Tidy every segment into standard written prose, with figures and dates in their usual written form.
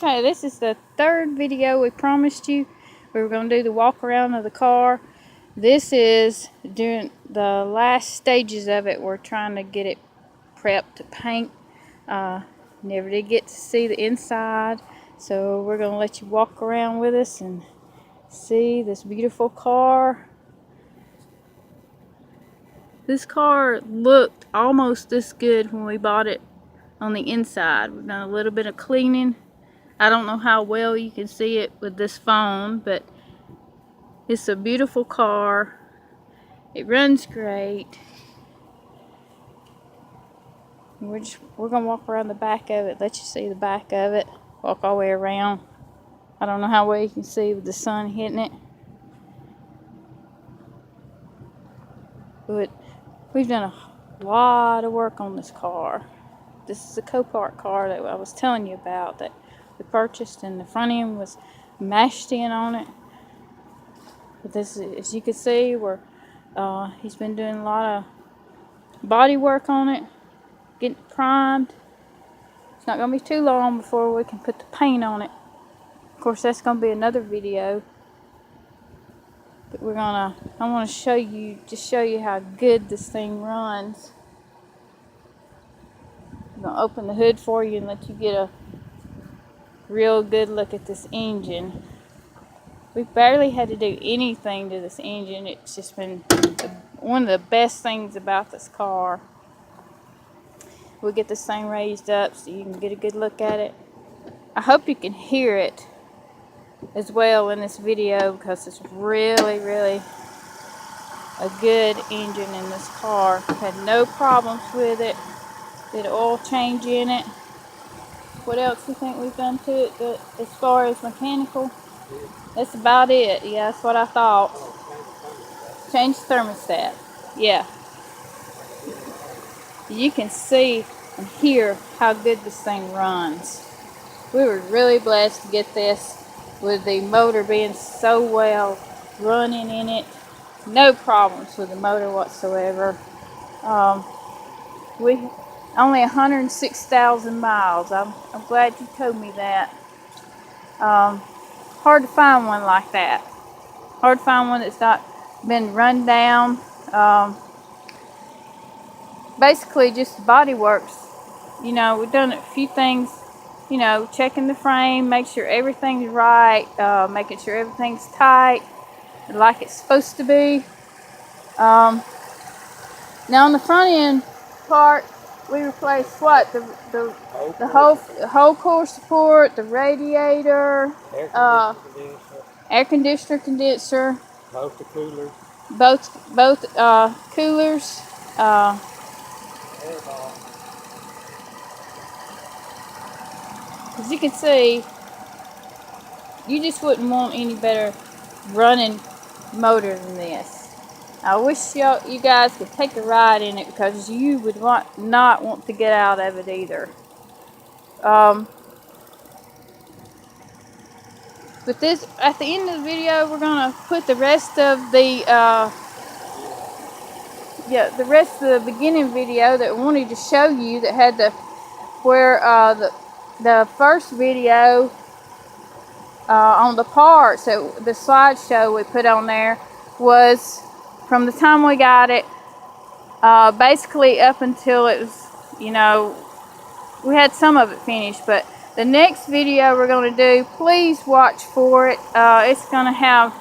Okay, this is the third video we promised you. We were going to do the walk around of the car. This is during the last stages of it. We're trying to get it prepped to paint. Never did get to see the inside, so we're going to let you walk around with us and see this beautiful car. This car looked almost this good when we bought it on the inside. We've done a little bit of cleaning. I don't know how well you can see it with this phone, but it's a beautiful car. It runs great. We're gonna walk around the back of it, let you see the back of it. Walk all the way around. I don't know how well you can see with the sun hitting it, but we've done a lot of work on this car. This is a Copart car that I was telling you about that we purchased, and the front end was mashed in on it. But this, as you can see, he's been doing a lot of body work on it, getting it primed. It's not going to be too long before we can put the paint on it. Of course, that's going to be another video. But I want to show you how good this thing runs. I'm going to open the hood for you and let you get a real good look at this engine. We barely had to do anything to this engine. It's just been one of the best things about this car. We'll get this thing raised up so you can get a good look at it. I hope you can hear it as well in this video, because it's really, really a good engine in this car. Had no problems with it. Did an oil change in it. What else do you think we've done to it as far as mechanical? That's about it. Yeah, that's what I thought. Change the thermostat. Yeah. You can see and hear how good this thing runs. We were really blessed to get this with the motor being so well running in it. No problems with the motor whatsoever. We only 106,000 miles. I'm glad you told me that. Hard to find one like that. Hard to find one that's not been run down. Basically just the body works. You know, we've done a few things, you know, checking the frame, make sure everything's right, making sure everything's tight like it's supposed to be. Now on the front end part, we replaced what? The whole core support, the radiator, air conditioner condenser, both the coolers, both coolers, as you can see, you just wouldn't want any better running motor than this. I wish you guys could take a ride in it, because you would not want to get out of it either. But this, at the end of the video, we're gonna put the rest of the beginning video that we wanted to show you, that had the first video on the parts, that the slideshow we put on there was from the time we got it, basically up until it was, you know, we had some of it finished. But the next video we're going to do, please watch for it. It's going to have,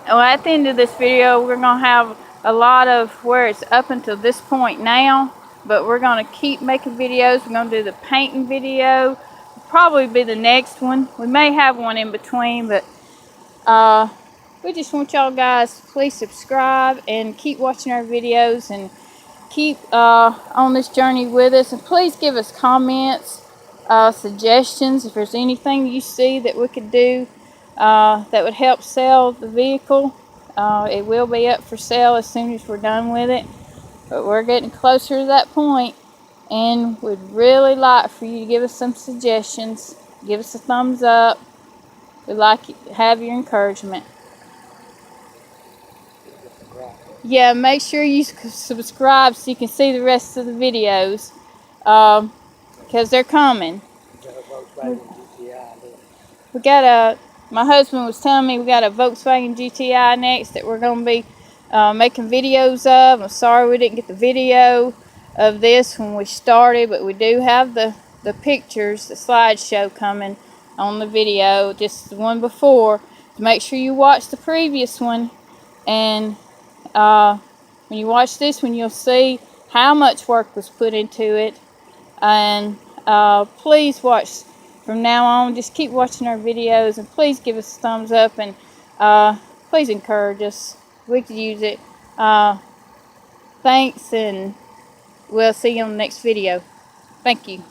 at the end of this video, we're going to have a lot of where it's up until this point now. But we're going to keep making videos. We're going to do the painting video. Probably be the next one. We may have one in between, but we just want y'all guys to please subscribe and keep watching our videos, and keep on this journey with us. And please give us comments, suggestions, if there's anything you see that we could do that would help sell the vehicle. It will be up for sale as soon as we're done with it, but we're getting closer to that point, and we'd really like for you to give us some suggestions. Give us a thumbs up. We'd like to have your encouragement. Yeah, make sure you subscribe so you can see the rest of the videos. because they're coming. Got a Volkswagen GTI. We got a, my husband was telling me we got a Volkswagen GTI next that we're going to be making videos of. I'm sorry we didn't get the video of this when we started, but we do have the pictures, the slideshow coming on the video, just the one before. Make sure you watch the previous one, and when you watch this one, you'll see how much work was put into it. And please watch from now on. Just keep watching our videos, and please give us a thumbs up, and please encourage us. We could use it. Thanks, and we'll see you on the next video. Thank you.